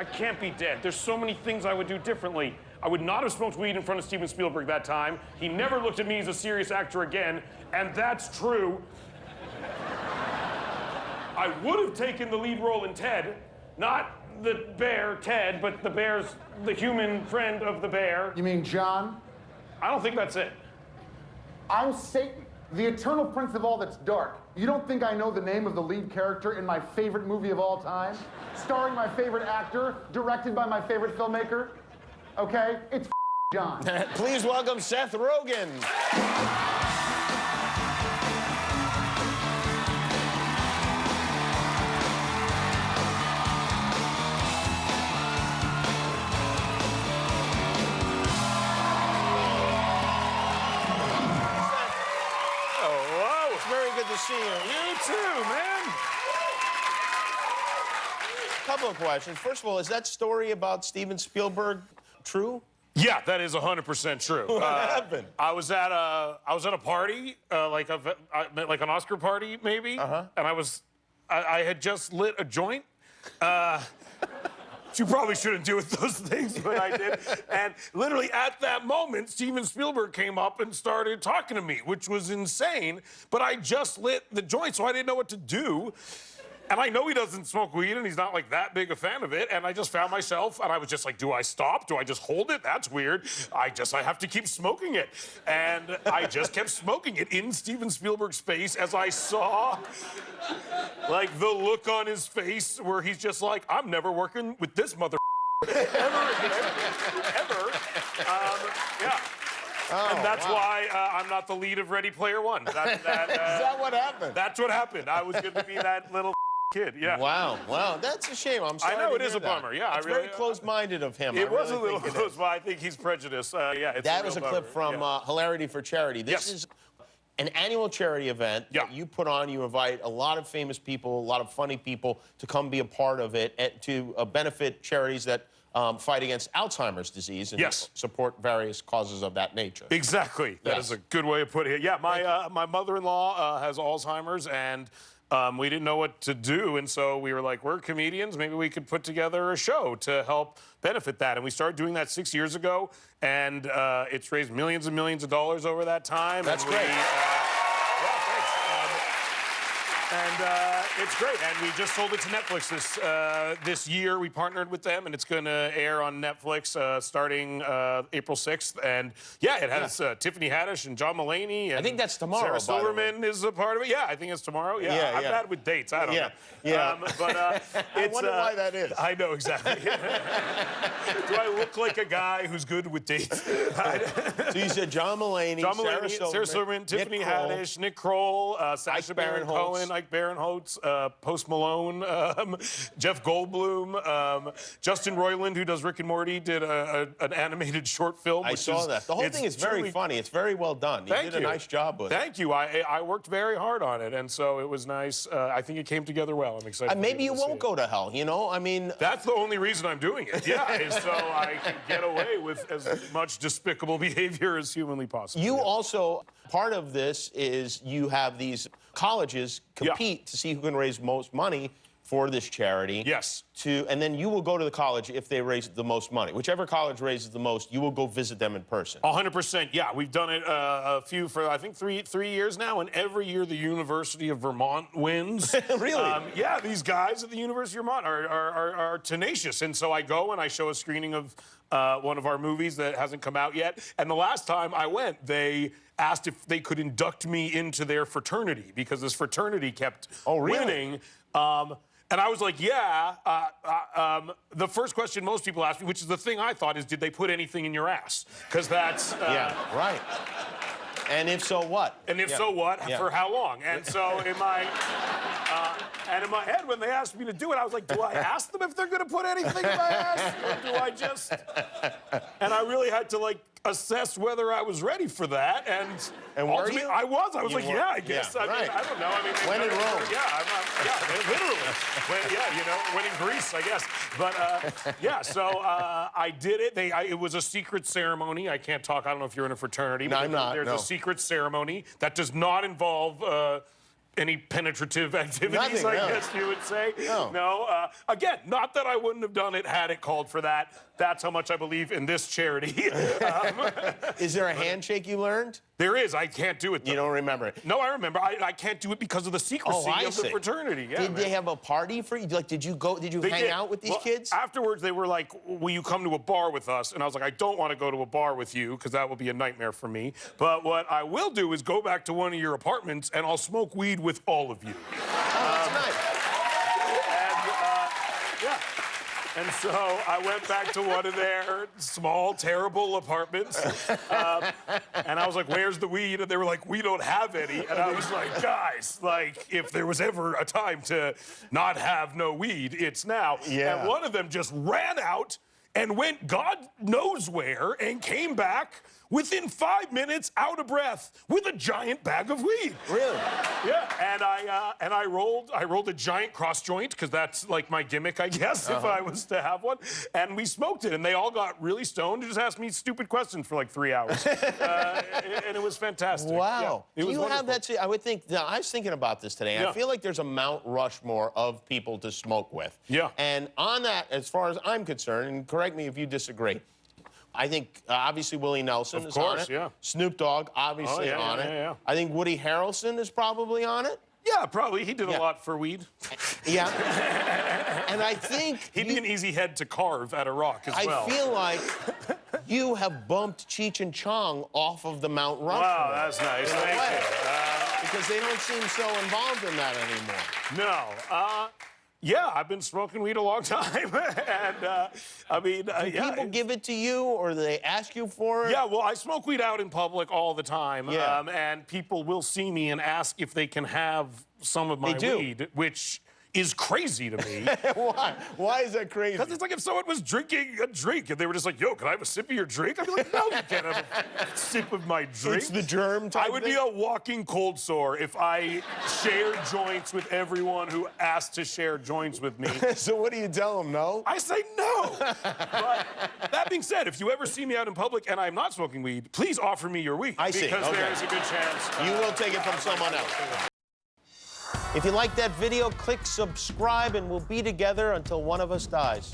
I can't be dead. There's so many things I would do differently. I would not have smoked weed in front of Steven Spielberg that time. He never looked at me as a serious actor again, and that's true. I would have taken the lead role in Ted, not the bear, Ted, but the human friend of the bear. You mean John? I don't think that's it. I'm Satan, the eternal prince of all that's dark. You don't think I know the name of the lead character in my favorite movie of all time? Starring my favorite actor, directed by my favorite filmmaker? Okay, it's John. Please welcome Seth Rogen. Good to see you. You too, man. Couple of questions. First of all, is that story about Steven Spielberg true? Yeah, that is 100% true. What happened? I was at a party, like an Oscar party, maybe. And I had just lit a joint. You probably shouldn't do those things, but I did. And literally at that moment, Steven Spielberg came up and started talking to me, which was insane. But I just lit the joint, so I didn't know what to do. And I know he doesn't smoke weed, and he's not like that big a fan of it. And I just found myself, and I was just like, do I stop? Do I just hold it? That's weird. I have to keep smoking it. And I just kept smoking it in Steven Spielberg's face as I saw, like, the look on his face where he's just like, I'm never working with this mother ever again, ever. Yeah. Oh, and that's why I'm not the lead of Ready Player One. Is that what happened? That's what happened. I was going to be that little kid, yeah. Wow, that's a shame. I'm sorry. I know to it is hear a bummer. Yeah, it's very close-minded of him. It was a little close, but I think he's prejudiced. Yeah, it's that was a clip from Hilarity for Charity. This is an annual charity event that you put on. You invite a lot of famous people, a lot of funny people to come be a part of it and to benefit charities that fight against Alzheimer's disease and support various causes of that nature. Exactly. That is a good way of putting it. Yeah, my mother-in-law has Alzheimer's, and we didn't know what to do, and so we were like, we're comedians, maybe we could put together a show to help benefit that. And we started doing that 6 years ago, and it's raised millions and millions of dollars over that time. That's great. It's great, and we just sold it to Netflix this year. We partnered with them, and it's going to air on Netflix starting April 6th. And yeah, it has Tiffany Haddish and John Mulaney. And I think that's tomorrow. Sarah Silverman is a part of it. Yeah, I think it's tomorrow. Yeah, I'm bad with dates. I don't know. Yeah. But I wonder why that is. I know exactly. Do I look like a guy who's good with dates? So you said John Mulaney, Sarah Silverman, Tiffany Haddish, Nick Kroll, Sacha Baron Cohen, Ike Barinholtz, Post Malone, Jeff Goldblum, Justin Roiland, who does Rick and Morty, did an animated short film. I saw that. The whole thing is very funny. It's very well done. You did a nice job with it. Thank you. I worked very hard on it, and so it was nice. I think it came together well. I'm excited. Maybe you won't go to hell, you know? I mean... That's the only reason I'm doing it, is so I can get away with as much despicable behavior as humanly possible. You also, part of this is you have these colleges compete to see who can raise most money for this charity. Yes. And then you will go to the college if they raise the most money. Whichever college raises the most, you will go visit them in person. 100%, yeah. We've done it a few for, I think, three years now, and every year the University of Vermont wins. Really? Yeah, these guys at the University of Vermont are tenacious, and so I go and I show a screening of one of our movies that hasn't come out yet, and the last time I went, they asked if they could induct me into their fraternity, because this fraternity kept winning. And I was like, yeah. The first question most people ask me, which is the thing I thought, is did they put anything in your ass? Because that's... yeah, right. And if so, what? And if so, what? For how long? And so in my... and in my head, when they asked me to do it, I was like, do I ask them if they're going to put anything in my ass? Or do I just... And I really had to, like, assess whether I was ready for that, and were you? I was like, yeah, I guess. I mean, I don't know. I mean, when in Rome. Literally. When in Greece, I guess. But so I did it. It was a secret ceremony. I can't talk. I don't know if you're in a fraternity. No, I'm not. There's a secret ceremony that does not involve any penetrative activities, Nothing, I really. guess you would say. No. No. Again, not that I wouldn't have done it had it called for that. That's how much I believe in this charity. Is there a handshake you learned? There is. I can't do it, though. You don't remember it? No, I remember. I can't do it because of the secrecy I of the see. fraternity. Yeah, Did they have a party for you? Like, did you hang out with these kids? Afterwards, they were like, will you come to a bar with us? And I was like, I don't want to go to a bar with you because that will be a nightmare for me. But what I will do is go back to one of your apartments and I'll smoke weed with all of you. Oh, that's nice. Yeah. And so I went back to one of their small, terrible apartments. And I was like, where's the weed? And they were like, we don't have any. And I was like, guys, like, if there was ever a time to not have no weed, it's now. Yeah. And one of them just ran out and went God knows where and came back within 5 minutes, out of breath, with a giant bag of weed. Really? Yeah, and I rolled a giant cross joint because that's like my gimmick, I guess, if I was to have one. And we smoked it, and they all got really stoned and just asked me stupid questions for like 3 hours, and it was fantastic. Wow. Yeah, it was Do you have wonderful. that? I would think. I was thinking about this today. Yeah. I feel like there's a Mount Rushmore of people to smoke with. Yeah. And on that, as far as I'm concerned, and correct me if you disagree, I think obviously Willie Nelson is on it. Yeah. Snoop Dogg obviously on it. Yeah. I think Woody Harrelson is probably on it. Yeah, probably. He did a lot for weed. Yeah. And I think He'd be an easy head to carve at a rock as well. I feel like you have bumped Cheech and Chong off of the Mount Rushmore. Wow, that's nice. in a Thank way. you. Because they don't seem so involved in that anymore. No. Yeah, I've been smoking weed a long time, and I mean, yeah. People give it to you, or they ask you for it? Yeah, well, I smoke weed out in public all the time, Yeah. and people will see me and ask if they can have some of my weed, which is crazy to me. Why? Why is that crazy? Because it's like if someone was drinking a drink and they were just like, yo, can I have a sip of your drink? I'd be like, no, you can't have a sip of my drink. It's the germ type I would be a walking cold sore if I shared joints with everyone who asked to share joints with me. So what do you tell them, no? I say no. But that being said, if you ever see me out in public and I'm not smoking weed, please offer me your weed. I see. Because Okay. there's a good chance. You will take it from someone else. If you like that video, click subscribe and we'll be together until one of us dies.